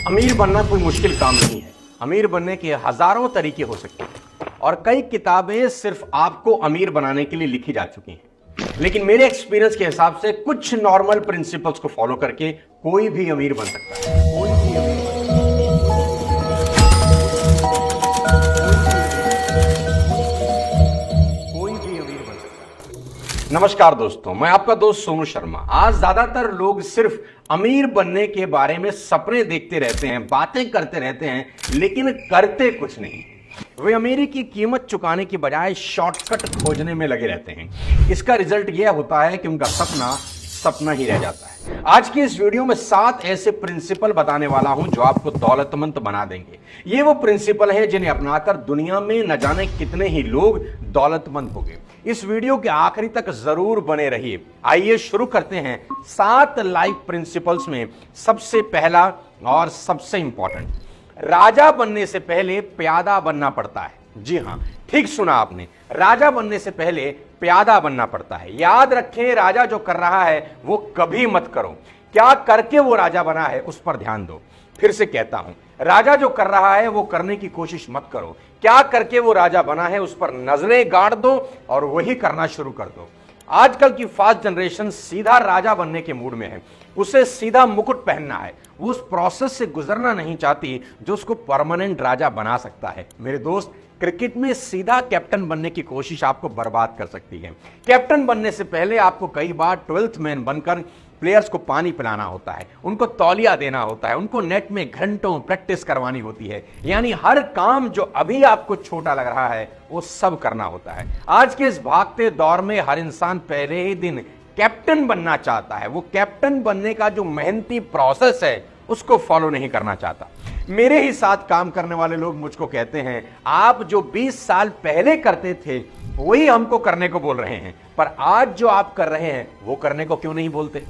अमीर बनना कोई मुश्किल काम नहीं है। अमीर बनने के हजारों तरीके हो सकते हैं और कई किताबें सिर्फ आपको अमीर बनाने के लिए लिखी जा चुकी हैं। लेकिन मेरे एक्सपीरियंस के हिसाब से कुछ नॉर्मल प्रिंसिपल्स को फॉलो करके कोई भी अमीर बन सकता है। कोई भी अमीर बन सकता है। नमस्कार दोस्तों, मैं आपका दोस्त सोनू शर्मा। आज ज्यादातर लोग सिर्फ अमीर बनने के बारे में सपने देखते रहते हैं, बातें करते रहते हैं, लेकिन करते कुछ नहीं। वे अमीरी की कीमत चुकाने की बजाय शॉर्टकट खोजने में लगे रहते हैं। इसका रिजल्ट यह होता है कि उनका सपना सपना ही रह जाता है। आज की इस वीडियो में 7 ऐसे प्रिंसिपल बताने वाला हूं जो आपको दौलतमंद बना देंगे। ये वो प्रिंसिपल है जिन्हें अपनाकर दुनिया में न जाने कितने ही लोग दौलतमंद हो गए। इस वीडियो के आखिरी तक जरूर बने रहिए। आइए शुरू करते हैं 7 लाइफ प्रिंसिपल्स में। सबसे पहला और सबसे इंपॉर्टेंट, राजा बनने से पहले प्यादा बनना पड़ता है। जी हां, ठीक सुना आपने, राजा बनने से पहले प्यादा बनना पड़ता है। याद रखें, राजा जो कर रहा है वो कभी मत करो, क्या करके वो राजा बना है उस पर ध्यान दो। फिर से कहता हूं, राजा जो कर रहा है वो करने की कोशिश मत करो, क्या करके वो राजा बना है उस पर नजरें गाड़ दो और वही करना शुरू कर दो। आजकल की फास्ट जनरेशन सीधा राजा बनने के मूड में है। उसे सीधा मुकुट पहनना है, वो उस प्रोसेस से गुजरना नहीं चाहती जो उसको परमानेंट राजा बना सकता है। मेरे दोस्त, क्रिकेट में सीधा कैप्टन बनने की कोशिश आपको बर्बाद कर सकती है। कैप्टन बनने से पहले आपको कई बार 12th मैन बनकर प्लेयर्स को पानी पिलाना होता है, उनको तौलिया देना होता है, उनको नेट में घंटों प्रैक्टिस करवानी होती है। यानी हर काम जो अभी आपको छोटा लग रहा है वो सब करना होता है। आज के इस भागते दौर में हर इंसान पहले ही दिन कैप्टन बनना चाहता है। वो कैप्टन बनने का जो मेहनती प्रोसेस है उसको फॉलो नहीं करना चाहता। मेरे ही साथ काम करने वाले लोग मुझको कहते हैं, आप जो 20 साल पहले करते थे वही हमको करने को बोल रहे हैं, पर आज जो आप कर रहे हैं वो करने को क्यों नहीं बोलते।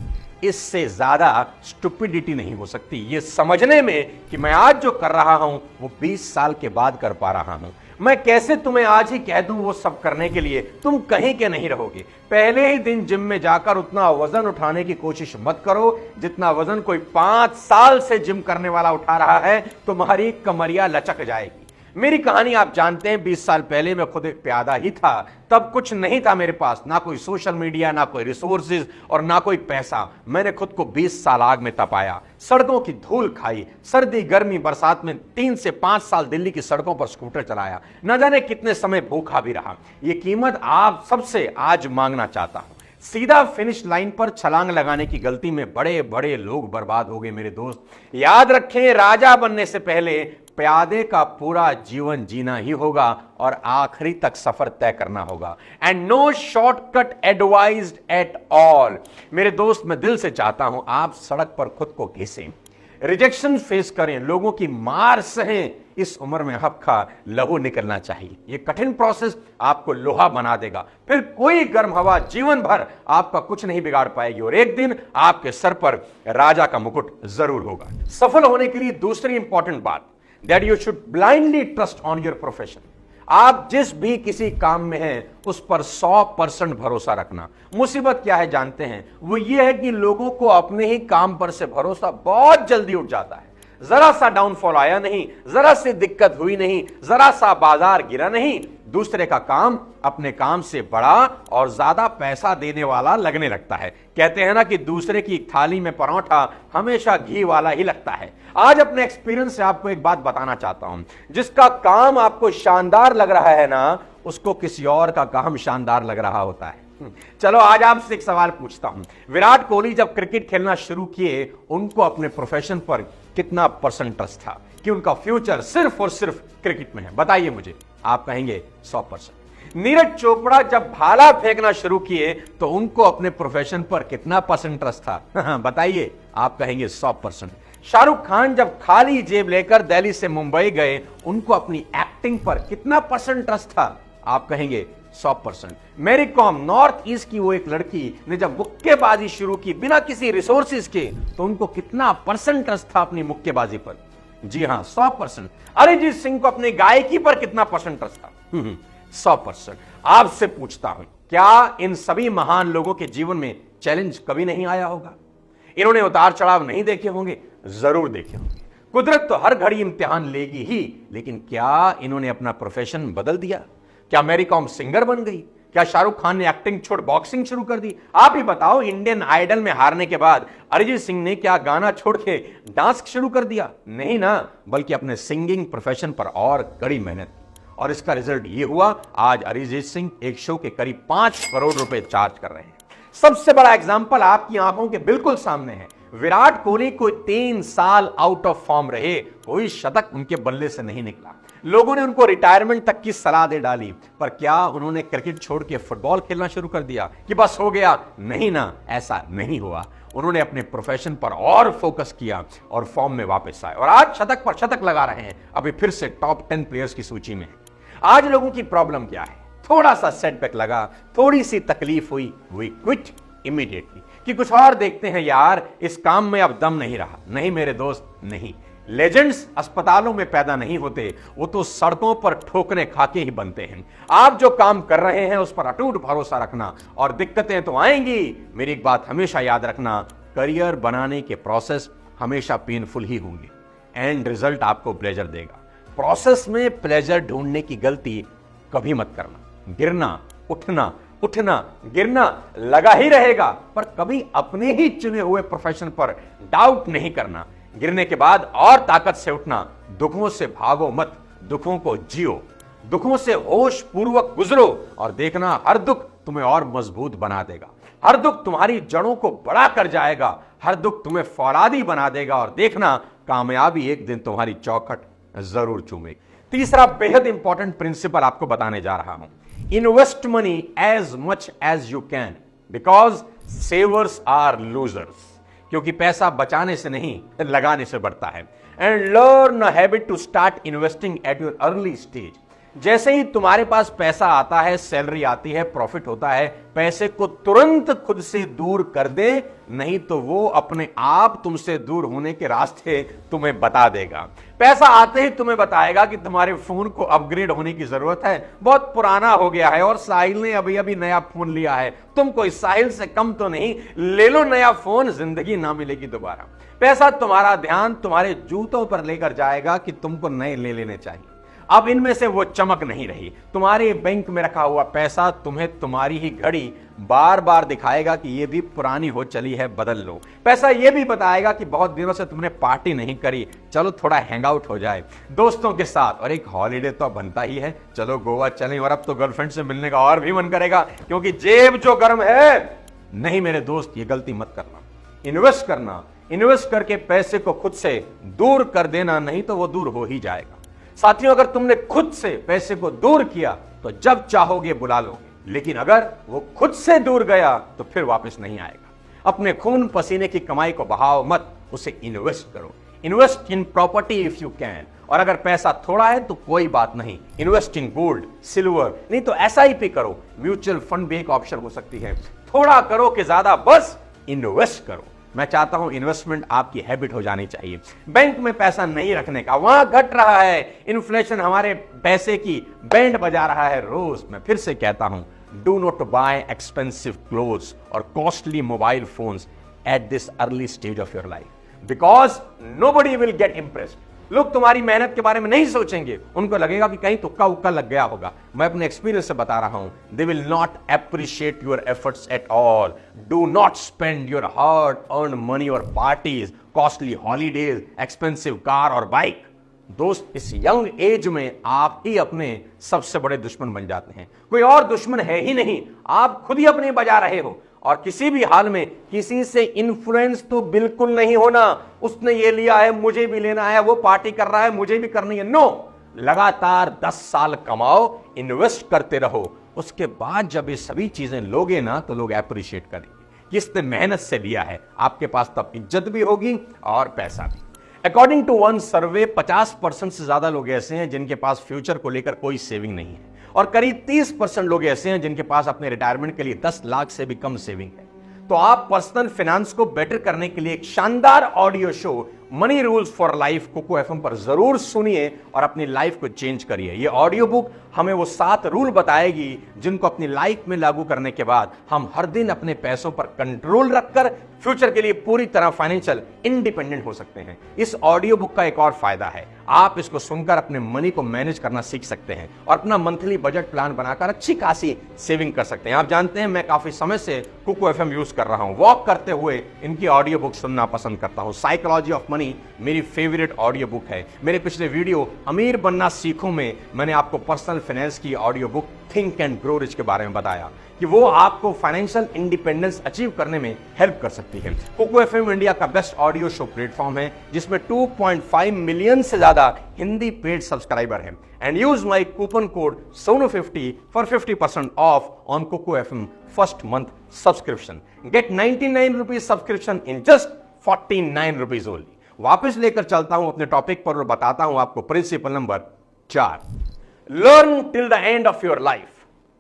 इससे ज्यादा स्टुपिडिटी नहीं हो सकती ये समझने में कि मैं आज जो कर रहा हूं वो 20 साल के बाद कर पा रहा हूं। मैं कैसे तुम्हें आज ही कह दूं वो सब करने के लिए, तुम कहीं के नहीं रहोगे। पहले ही दिन जिम में जाकर उतना वजन उठाने की कोशिश मत करो जितना वजन कोई 5 साल से जिम करने वाला उठा रहा है। तुम्हारी कमरिया लचक जाएगी। मेरी कहानी आप जानते हैं, 20 साल पहले मैं खुद एक प्यादा ही था। तब कुछ नहीं था मेरे पास, ना कोई सोशल मीडिया, ना कोई रिसोर्सेज और ना कोई पैसा। मैंने खुद को 20 साल आग में तपाया, सड़कों की धूल खाई, सर्दी गर्मी बरसात में 3 से 5 साल दिल्ली की सड़कों पर स्कूटर चलाया, न जाने कितने समय भूखा भी रहा। ये कीमत आप सबसे आज मांगना चाहता हूं। सीधा फिनिश लाइन पर छलांग लगाने की गलती में बड़े बड़े लोग बर्बाद हो गए। मेरे दोस्त याद रखें, राजा बनने से पहले प्यादे का पूरा जीवन जीना ही होगा और आखिरी तक सफर तय करना होगा। And no shortcut advised at all. मेरे दोस्त, मैं दिल से चाहता हूं आप सड़क पर खुद को घिसें, रिजेक्शन फेस करें, लोगों की मार सहें। इस उम्र में हफ्खा लहू निकलना चाहिए। यह कठिन प्रोसेस आपको लोहा बना देगा, फिर कोई गर्म हवा जीवन भर आपका कुछ नहीं बिगाड़ पाएगी और एक दिन आपके सर पर राजा का मुकुट जरूर होगा। सफल होने के लिए दूसरी इंपॉर्टेंट बात, that you should blindly trust on your profession। आप जिस भी किसी काम में हैं उस पर 100% भरोसा रखना। मुसीबत क्या है जानते हैं, वो ये है कि लोगों को अपने ही काम पर से भरोसा बहुत जल्दी उठ जाता है। जरा सा डाउनफॉल आया नहीं, जरा सी दिक्कत हुई नहीं, जरा सा बाजार गिरा नहीं, दूसरे का काम अपने काम से बड़ा और ज्यादा पैसा देने वाला लगने लगता है। कहते हैं ना कि दूसरे की थाली में परोठा हमेशा घी वाला ही लगता है। आज अपने एक्सपीरियंस से आपको एक बात बताना चाहता हूं, जिसका काम आपको शानदार लग रहा है ना, उसको किसी और का काम शानदार लग रहा होता है। चलो आज आपसे एक सवाल पूछता हूं। विराट कोहली जब क्रिकेट खेलना शुरू किए, उनको अपने प्रोफेशन पर कितना % ट्रस्ट था कि उनका फ्यूचर सिर्फ और सिर्फ क्रिकेट में है? बताइए मुझे। आप कहेंगे 100%। नीरज चोपड़ा जब भाला फेंकना शुरू किए तो उनको अपने प्रोफेशन पर कितना % ट्रस्ट था? बताइए। आप कहेंगे 100%। शाहरुख खान जब खाली जेब लेकर दिल्ली से मुंबई गए, उनको अपनी एक्टिंग पर कितना % ट्रस्ट था? आप कहेंगे 100%। मैरी कॉम, नॉर्थ ईस्ट की वो एक लड़की ने जब मुक्केबाजी शुरू की बिना किसी रिसोर्सेज के, तो उनको कितना % ट्रस्ट था अपनी मुक्केबाजी पर? जी हां, 100%। अरिजीत सिंह को अपनी गायकी पर कितना % ट्रस्ट था? 100%। आपसे पूछता हूं, क्या इन सभी महान लोगों के जीवन में चैलेंज कभी नहीं आया होगा? इन्होंने उतार चढ़ाव नहीं देखे होंगे? जरूर देखे होंगे। कुदरत तो हर घड़ी इम्तिहान लेगी ही, लेकिन क्या इन्होंने अपना प्रोफेशन बदल दिया? क्या मैरी कॉम सिंगर बन गई? क्या शाहरुख खान ने एक्टिंग छोड़ बॉक्सिंग शुरू कर दी? आप ही बताओ, इंडियन आइडल में हारने के बाद अरिजीत सिंह ने क्या गाना छोड़ के डांस शुरू कर दिया? नहीं ना, बल्कि अपने सिंगिंग प्रोफेशन पर और कड़ी मेहनत की, और इसका रिजल्ट ये हुआ, आज अरिजीत सिंह एक शो के करीब 5 करोड़ रुपए चार्ज कर रहे हैं। सबसे बड़ा एग्जाम्पल आपकी आंखों के बिल्कुल सामने है। विराट कोहली कोई 3 साल आउट ऑफ फॉर्म रहे, कोई शतक उनके बल्ले से नहीं निकला। लोगों ने उनको रिटायरमेंट तक की सलाह दे डाली, पर क्या उन्होंने क्रिकेट छोड़ के फुटबॉल खेलना शुरू कर दिया कि बस हो गया? नहीं ना, ऐसा नहीं हुआ। उन्होंने अपने प्रोफेशन पर और फोकस किया और फॉर्म में वापस आए, और आज शतक पर शतक लगा रहे हैं। अभी फिर से टॉप 10 प्लेयर्स की सूची में। आज लोगों की प्रॉब्लम क्या है? थोड़ा सा सेटबैक लगा, थोड़ी सी तकलीफ हुई, वी क्विट इमीडिएटली कि कुछ और देखते हैं यार, इस काम में अब दम नहीं रहा। नहीं मेरे दोस्त, नहीं। लेजेंड्स अस्पतालों में पैदा नहीं होते, वो तो सड़कों पर ठोकरे खाके ही बनते हैं। आप जो काम कर रहे हैं उस पर अटूट भरोसा रखना, और दिक्कतें तो आएंगी। मेरी एक बात हमेशा याद रखना, करियर बनाने के प्रोसेस हमेशा पेनफुल ही होंगे, एंड रिजल्ट आपको प्लेजर देगा। प्रोसेस में प्लेजर ढूंढने की गलती कभी मत करना। गिरना, उठना, उठना, गिरना लगा ही रहेगा, पर कभी अपने ही चुने हुए प्रोफेशन पर डाउट नहीं करना। गिरने के बाद और ताकत से उठना। दुखों से भागो मत, दुखों को जियो। दुखों से होश पूर्वक गुजरो, और देखना हर दुख तुम्हें और मजबूत बना देगा। हर दुख तुम्हारी जड़ों को बड़ा कर जाएगा, हर दुख तुम्हें फौलादी बना देगा, और देखना कामयाबी एक दिन तुम्हारी चौखट जरूर चूमेगी। तीसरा बेहद इंपॉर्टेंट प्रिंसिपल आपको बताने जा रहा हूं, invest money as much as you can, because savers are losers. क्योंकि पैसा बचाने से नहीं, लगाने से बढ़ता है। And learn a habit to start investing at your early stage. जैसे ही तुम्हारे पास पैसा आता है, सैलरी आती है, प्रॉफिट होता है, पैसे को तुरंत खुद से दूर कर दे, नहीं तो वो अपने आप तुमसे दूर होने के रास्ते तुम्हें बता देगा। पैसा आते ही तुम्हें बताएगा कि तुम्हारे फोन को अपग्रेड होने की जरूरत है, बहुत पुराना हो गया है, और साहिल ने अभी अभी नया फोन लिया है, तुम कोई साहिल से कम तो नहीं, ले लो नया फोन, जिंदगी ना मिलेगी दोबारा। पैसा तुम्हारा ध्यान तुम्हारे जूतों पर लेकर जाएगा कि तुमको नए ले लेने चाहिए। अब इनमें से वो चमक नहीं रही। तुम्हारे बैंक में रखा हुआ पैसा तुम्हें तुम्हारी ही घड़ी बार बार दिखाएगा कि ये भी पुरानी हो चली है, बदल लो। पैसा ये भी बताएगा कि बहुत दिनों से तुमने पार्टी नहीं करी, चलो थोड़ा हैंग आउट हो जाए दोस्तों के साथ, और एक हॉलीडे तो बनता ही है, चलो गोवा चलें। और अब तो गर्लफ्रेंड से मिलने का और भी मन करेगा, क्योंकि जेब जो गर्म है। नहीं मेरे दोस्त, ये गलती मत करना। इन्वेस्ट करना, इन्वेस्ट करके पैसे को खुद से दूर कर देना, नहीं तो वो दूर हो ही जाएगा। साथियों, अगर तुमने खुद से पैसे को दूर किया तो जब चाहोगे बुला लोगे, लेकिन अगर वो खुद से दूर गया तो फिर वापस नहीं आएगा। अपने खून पसीने की कमाई को बहाओ मत, उसे इन्वेस्ट करो। Invest in property if you can, और अगर पैसा थोड़ा है तो कोई बात नहीं, इन्वेस्ट इन गोल्ड, सिल्वर, नहीं तो SIP करो। म्यूचुअल फंड भी एक ऑप्शन हो सकती है। थोड़ा करो कि ज्यादा, बस इन्वेस्ट करो। मैं चाहता हूं इन्वेस्टमेंट आपकी हैबिट हो जानी चाहिए। बैंक में पैसा नहीं रखने का, वहां घट रहा है, इन्फ्लेशन हमारे पैसे की बैंड बजा रहा है रोज। मैं फिर से कहता हूं, do not buy expensive clothes और costly mobile phones at this early stage of your life, because nobody will get impressed. लोग तुम्हारी मेहनत के बारे में नहीं सोचेंगे, उनको लगेगा कि कहीं तुक्का उक्का लग गया होगा। मैं अपने एक्सपीरियंस से बता रहा हूं, they will not appreciate your efforts at all. Do not spend your hard earn money और parties, costly holidays, expensive car और बाइक। दोस्त, इस यंग एज में आप ही अपने सबसे बड़े दुश्मन बन जाते हैं। कोई और दुश्मन है ही नहीं, आप खुद ही अपने बजा रहे हो। और किसी भी हाल में किसी से इन्फ्लुएंस तो बिल्कुल नहीं होना। उसने ये लिया है, मुझे भी लेना है, वो पार्टी कर रहा है, मुझे भी करनी है। नो, लगातार 10 साल कमाओ, इन्वेस्ट करते रहो। उसके बाद जब ये सभी चीजें लोगे ना, तो लोग अप्रिशिएट करेंगे। किसने मेहनत से लिया है, आपके पास तब इज्जत भी होगी और पैसा भी। अकॉर्डिंग टू वन सर्वे, 50% से ज्यादा लोग ऐसे हैं जिनके पास फ्यूचर को लेकर कोई सेविंग नहीं है, और करीब 30% लोग ऐसे हैं जिनके पास अपने रिटायरमेंट के लिए 10 लाख से भी कम सेविंग है। तो आप पर्सनल फाइनेंस को बेटर करने के लिए एक शानदार audio show money rules for life Kuku FM पर जरूर सुनिए और अपनी लाइफ को चेंज करिए। ये ऑडियो बुक हमें वो 7 रूल बताएगी जिनको अपनी लाइफ में लागू करने के बाद हम हर दिन अपने पैसों पर कंट्रोल रखकर फ्यूचर के लिए पूरी तरह फाइनेंशियल इंडिपेंडेंट हो सकते हैं। इस ऑडियो बुक का एक और फायदा है, आप इसको सुनकर अपने मनी को मैनेज करना सीख सकते हैं और अपना मंथली बजट प्लान बनाकर अच्छी खासी सेविंग कर सकते हैं। आप जानते हैं मैं काफी समय से कुकू एफएम यूज कर रहा हूं, वॉक करते हुए इनकी ऑडियो बुक सुनना पसंद करता हूं। साइकोलॉजी ऑफ मनी मेरी फेवरेट ऑडियो बुक है। मेरे पिछले वीडियो अमीर बनना सीखो में मैंने आपको पर्सनल फाइनेंस की audio book think and grow rich के बारे में बताया कि वो आपको फाइनेंशियल इंडिपेंडेंस अचीव करने में हेल्प कर सकती है। कुकू एफएम इंडिया का बेस्ट ऑडियो शो प्लेटफॉर्म है जिसमें 2.5 मिलियन से ज्यादा हिंदी पेड सब्सक्राइबर हैं। And use my coupon code SONU50 for 50% off on Kuku FM first month subscription. Get 99 rupees subscription in just 49 rupees only. वापस लेकर चलता हूं अपने टॉपिक पर और बताता हूं आपको principle number 4, learn till the end of your life.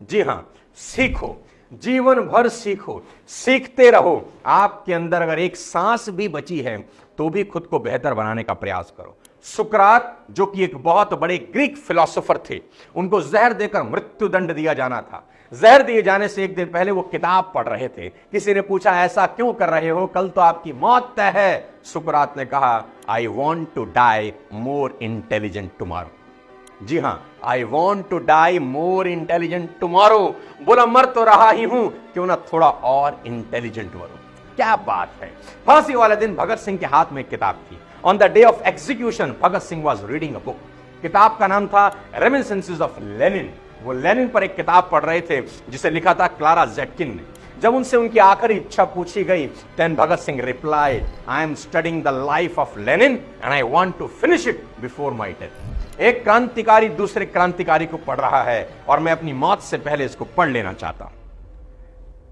जी हां, सीखो, जीवन भर सीखो, सीखते रहो। आपके अंदर अगर एक सांस भी बची है तो भी खुद को बेहतर बनाने का प्रयास करो। सुकरात जो कि एक बहुत बड़े ग्रीक फिलोसोफर थे, उनको जहर देकर मृत्यु दंड दिया जाना था। जहर दिए जाने से एक दिन पहले वो किताब पढ़ रहे थे। किसी ने पूछा ऐसा क्यों कर रहे हो, कल तो आपकी मौत तय है। सुकरात ने कहा I want to die more intelligent tomorrow. जी हां, I want to die more intelligent tomorrow. बोला मर तो रहा ही हूं, क्यों ना थोड़ा और इंटेलिजेंट मरो। क्या बात है। फांसी वाले दिन भगत सिंह के हाथ में एक किताब थी। On the day of execution Bhagat Singh was reading a book. किताब का नाम था रेमिनिसेंसेस ऑफ लेनिन। वो लेनिन पर एक किताब पढ़ रहे थे जिसे लिखा था क्लारा ज़ेटकिन ने। जब उनसे उनकी आखिरी इच्छा पूछी गई, then Bhagat Singh replied, I am studying the life of Lenin and I want to finish it before my death. एक क्रांतिकारी दूसरे क्रांतिकारी को पढ़ रहा है और मैं अपनी मौत से पहले इसको पढ़ लेना चाहता हूं।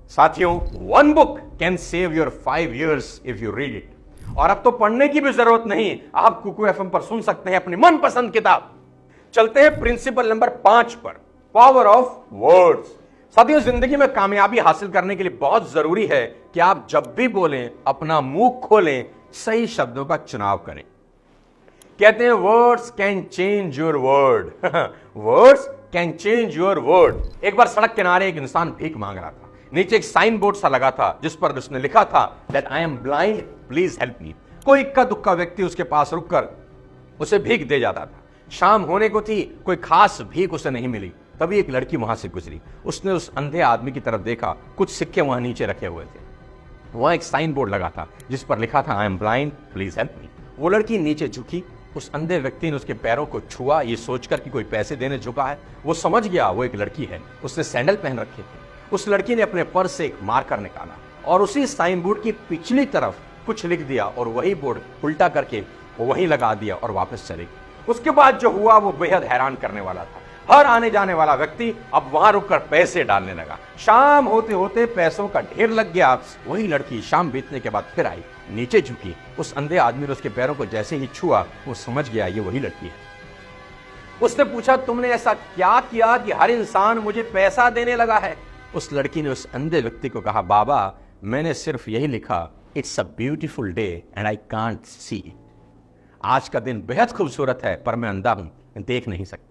साथियों, one book can save your 5 years if you read it. और अब तो पढ़ने की भी जरूरत नहीं, आप कुकू एफएम पर सुन सकते हैं अपनी मनपसंद किताब। चलते हैं प्रिंसिपल नंबर 5 पर, पावर ऑफ वर्ड्स। साथियों, जिंदगी में कामयाबी हासिल करने के लिए बहुत जरूरी है कि आप जब भी बोलें अपना मुंह खोलें, सही शब्दों का चुनाव करें। कहते हैं words can change your word. Words can change your word. एक बार सड़क किनारे एक इंसान भीख मांग रहा था। नीचे एक साइन बोर्ड सा लगा था जिस पर उसने लिखा था that I am blind, please help me. कोई इक्का दुक्का व्यक्ति उसके पास रुककर उसे भीख दे जाता था। शाम होने को थी, कोई खास भीख उसे नहीं मिली। तभी एक लड़की वहां से गुजरी। उसने उस अंधे आदमी की तरफ देखा, कुछ सिक्के वहां नीचे रखे हुए थे। वहां एक साइन बोर्ड लगा था जिस पर लिखा था I am blind, please help me. वो लड़की नीचे झुकी, उस अंधे व्यक्ति ने उसके पैरों को छुआ, ये सोचकर कि कोई पैसे देने झुका है। वो समझ गया वो एक लड़की है, उसने सैंडल पहन रखे थे। उस लड़की ने अपने पर्स से एक मार्कर निकाला और उसी साइन बोर्ड की पिछली तरफ कुछ लिख दिया और वही बोर्ड उल्टा करके वहीं लगा दिया और वापस चले गई। उसके बाद जो हुआ वो बेहद हैरान करने वाला था। हर आने जाने वाला व्यक्ति अब वहां रुककर पैसे डालने लगा। शाम होते होते पैसों का ढेर लग गया। वही लड़की शाम बीतने के बाद फिर आई, नीचे झुकी। उस अंधे आदमी ने उसके पैरों को जैसे ही छुआ, वो समझ गया ये वही लड़की है। उसने पूछा तुमने ऐसा क्या किया कि हर इंसान मुझे पैसा देने लगा है? उस लड़की ने उस अंधे व्यक्ति को कहा, बाबा मैंने सिर्फ यही लिखा, it's a beautiful day and I can't see. आज का दिन बेहद खूबसूरत है पर मैं अंधा हूं, देख नहीं सकता।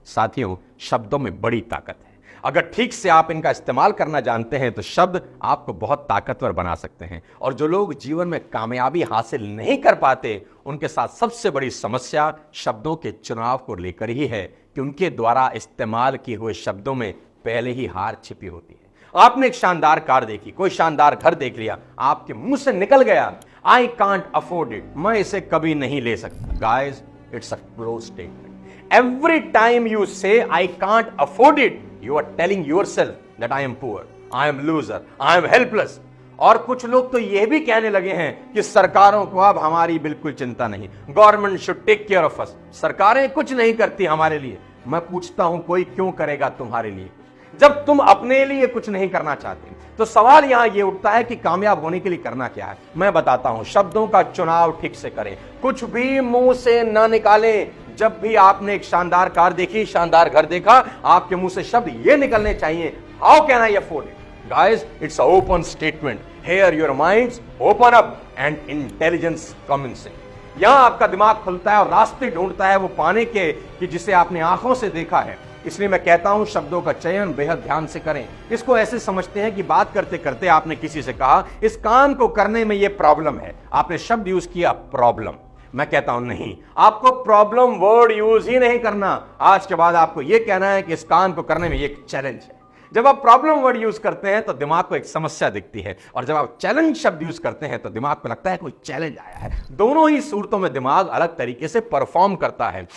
साथियों, शब्दों में बड़ी ताकत है। अगर ठीक से आप इनका इस्तेमाल करना जानते हैं तो शब्द आपको बहुत ताकतवर बना सकते हैं। और जो लोग जीवन में कामयाबी हासिल नहीं कर पाते, उनके साथ सबसे बड़ी समस्या शब्दों के चुनाव को लेकर ही है कि उनके द्वारा इस्तेमाल किए हुए शब्दों में पहले ही हार छिपी होती है। आपने एक शानदार कार देखी, कोई शानदार घर देख लिया, आपके मुंह से निकल गया आई कांट अफोर्ड इट, मैं इसे कभी नहीं ले सकता। Guys, it's a close statement. Every time you say I can't afford it, you are telling yourself that I am poor, I am loser, I am helpless. और कुछ लोग तो यह भी कहने लगे हैं कि सरकारों को अब हमारी बिल्कुल चिंता नहीं, government should take care of us. सरकारें कुछ नहीं करती हमारे लिए। मैं पूछता हूं कोई क्यों करेगा तुम्हारे लिए? जब तुम अपने लिए कुछ नहीं करना चाहते तो सवाल यहां यह उठता है कि कामयाब होने के लिए करना क्या है। मैं बताता हूं, शब्दों का चुनाव ठीक से करें, कुछ भी मुंह से न निकालें। जब भी आपने एक शानदार कार देखी, शानदार घर देखा, आपके मुंह से शब्द ये निकलने चाहिए, how can I afford it? Guys, it's a open statement. Here your minds open up and intelligence comes in. यहां आपका दिमाग खुलता है और रास्ते ढूंढता है वो पाने के कि जिसे आपने आंखों से देखा है। इसलिए मैं कहता हूं शब्दों का चयन बेहद ध्यान से करें। इसको ऐसे समझते हैं कि बात करते करते आपने किसी से कहा इस काम को करने में यह प्रॉब्लम है, आपने शब्द यूज किया प्रॉब्लम। मैं कहता हूं नहीं, आपको प्रॉब्लम वर्ड यूज ही नहीं करना। आज के बाद आपको यह कहना है कि इस काम को करने में एक चैलेंज है। जब आप प्रॉब्लम वर्ड यूज करते हैं तो दिमाग को एक समस्या दिखती है, और जब आप चैलेंज शब्द यूज करते हैं तो दिमाग को लगता है कोई चैलेंज आया है। दोनों ही सूरतों में दिमाग अलग तरीके से परफॉर्म करता है।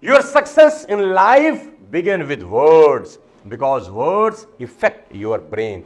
Your success in life begin with words, because words effect your brain.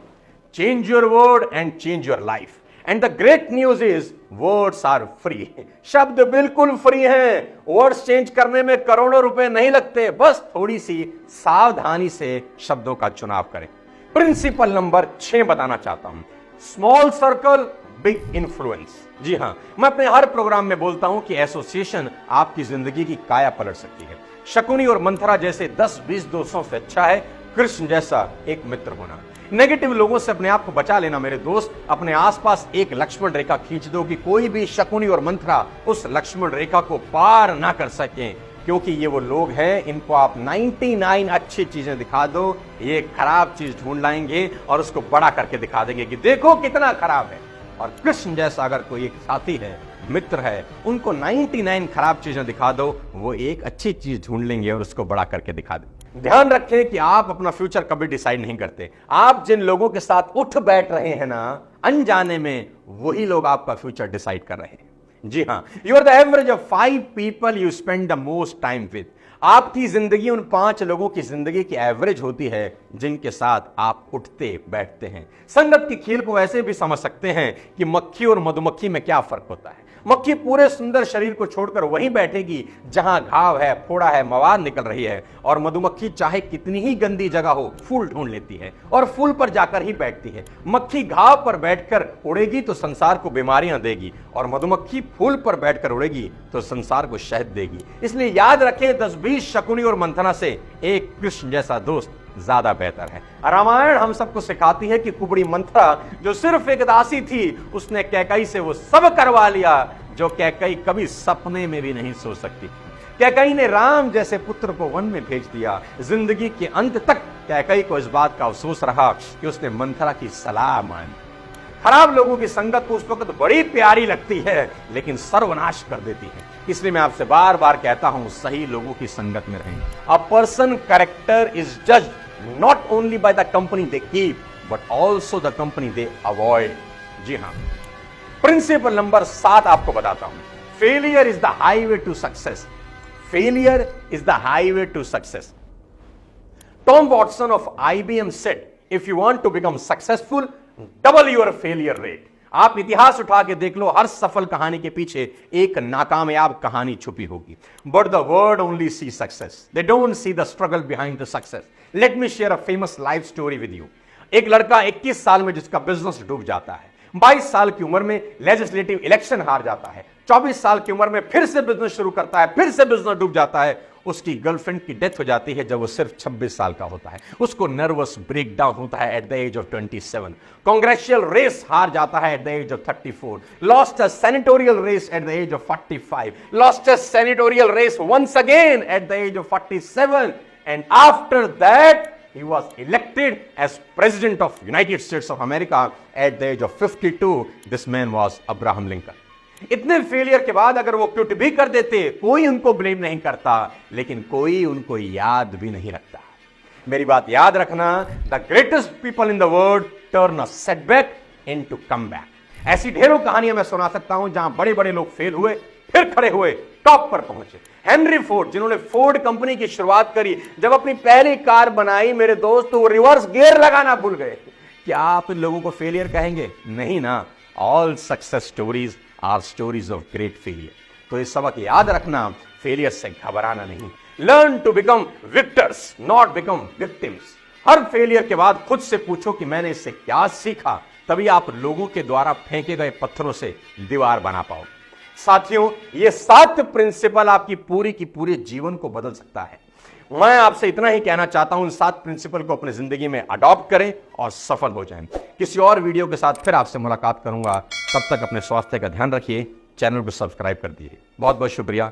Change your word and change your life. And the great news is words are free. शब्द बिल्कुल फ्री हैं। वर्ड्स चेंज करने में करोड़ों रुपए नहीं लगते, बस थोड़ी सी सावधानी से शब्दों का चुनाव करें। प्रिंसिपल नंबर 6 बताना चाहता हूं, स्मॉल सर्कल बिग इन्फ्लुएंस। जी हां, मैं अपने हर प्रोग्राम में बोलता हूं कि एसोसिएशन आपकी जिंदगी की काया पलट सकती है। शकुनी और मंथरा जैसे 10-20 दोस्तों से अच्छा है कृष्ण जैसा एक मित्र होना। नेगेटिव लोगों से अपने आप को बचा लेना मेरे दोस्त। अपने आसपास एक लक्ष्मण रेखा खींच दो कि कोई भी शकुनी और मंथरा उस लक्ष्मण रेखा को पार ना कर सकें, क्योंकि ये वो लोग हैं इनको आप 99 अच्छी चीजें दिखा दो, ये खराब चीज ढूंढ लाएंगे और उसको बड़ा करके दिखा देंगे कि देखो कितना खराब है। और कृष्ण जैसा अगर कोई एक साथी है, मित्र है, उनको 99 खराब चीजें दिखा दो, वो एक अच्छी चीज ढूंढ लेंगे और उसको बड़ा करके दिखा देंगे। ध्यान रखें कि आप अपना फ्यूचर कभी डिसाइड नहीं करते। आप जिन लोगों के साथ उठ बैठ रहे हैं ना अनजाने में, वही लोग आपका फ्यूचर डिसाइड कर रहे हैं। जी हां, you are the average of 5 people you spend the most time with. आपकी जिंदगी उन 5 लोगों की जिंदगी की एवरेज होती है जिनके साथ आप उठते बैठते हैं। संगत की खेल को ऐसे भी समझ सकते हैं कि मक्खी और मधुमक्खी में क्या फर्क होता है। मक्खी पूरे सुंदर शरीर को छोड़कर वहीं बैठेगी जहां घाव है, फोड़ा है, मवाद निकल रही है, और मधुमक्खी चाहे कितनी ही गंदी जगह हो फूल ढूंढ लेती है और फूल पर जाकर ही बैठती है। मक्खी घाव पर बैठकर उड़ेगी तो संसार को बीमारियां देगी, और मधुमक्खी फूल पर बैठकर उड़ेगी तो संसार को शहद देगी। इसलिए याद रखें 10-20 शकुनी और मंथना से एक कृष्ण जैसा दोस्त ज्यादा बेहतर है। रामायण हम सबको सिखाती है कि कुबड़ी मंथरा जो सिर्फ एक दासी थी, उसने कैकई से वो सब करवा लिया जो कैकई कभी सपने में भी नहीं सोच सकती थी। कैकई ने राम जैसे पुत्र को वन में भेज दिया। जिंदगी के अंत तक कैकई को इस बात का अफसोस रहा कि उसने मंथरा की सलाह मानी। खराब लोगों की संगत को उस वक्त बड़ी प्यारी लगती है, लेकिन सर्वनाश कर देती है। इसलिए मैं आपसे बार बार कहता हूं, सही लोगों की संगत में रहें। A person character is judged not only by the company they keep but also the company they avoid. जी हां, प्रिंसिपल नंबर 7 आपको बताता हूं, failure is the highway to success. Failure is the highway to success. Tom Watson of IBM said, if you want to become successful double your failure rate. आप इतिहास उठा के देख लो, हर सफल कहानी के पीछे एक नाकामयाब कहानी छुपी होगी। But the world only see success, they don't see the struggle behind the success. Let me share a famous life story with you. एक लड़का 21 साल में जिसका बिजनेस डूब जाता है, 22 साल की उम्र में लेजिस्लेटिव इलेक्शन हार जाता है, 24 साल की उम्र में फिर से बिजनेस शुरू करता है, फिर से बिजनेस डूब जाता है। उसकी गर्लफ्रेंड की डेथ हो जाती है जब वो सिर्फ 26 साल का होता है। उसको नर्वस ब्रेकडाउन होता है at the age of 27। Congressional race हार जाता है at the age of 34। Lost a senatorial race at the age of 45। Lost a senatorial race once again at the age of 47। And after that he was elected as president of United States of America at the age of 52. This man was Abraham Lincoln. इतने failure के बाद अगर वो quit भी कर देते, कोई उनको ब्लेम नहीं करता, लेकिन कोई उनको याद भी नहीं रखता। मेरी बात याद रखना, the greatest people in the world turn a setback into comeback. ऐसी ढेरों कहानियां मैं सुना सकता हूं जहां बड़े बड़े लोग फेल हुए, फिर खड़े हुए, टॉप पर पहुंचे। हेनरी फोर्ड, जिन्होंने फोर्ड कंपनी की शुरुआत करी, जब अपनी पहली कार बनाई मेरे दोस्त, वो रिवर्स गियर लगाना भूल गए। क्या आप इन लोगों को फेलियर कहेंगे? नहीं ना। All success stories are stories of great failure. तो ये सबक याद रखना, फेलियर से घबराना नहीं। Learn to become victors, not become victims. हर फेलियर के बाद खुद से पूछो कि मैंने इससे क्या सीखा, तभी आप लोगों के द्वारा फेंके गए पत्थरों से दीवार बना पाओगे। साथियों, ये 7 प्रिंसिपल आपकी पूरी की पूरे जीवन को बदल सकता है। मैं आपसे इतना ही कहना चाहता हूं, इन 7 प्रिंसिपल को अपनी जिंदगी में अडॉप्ट करें और सफल हो जाएं। किसी और वीडियो के साथ फिर आपसे मुलाकात करूंगा। तब तक अपने स्वास्थ्य का ध्यान रखिए, चैनल को सब्सक्राइब कर दीजिए। बहुत बहुत शुक्रिया।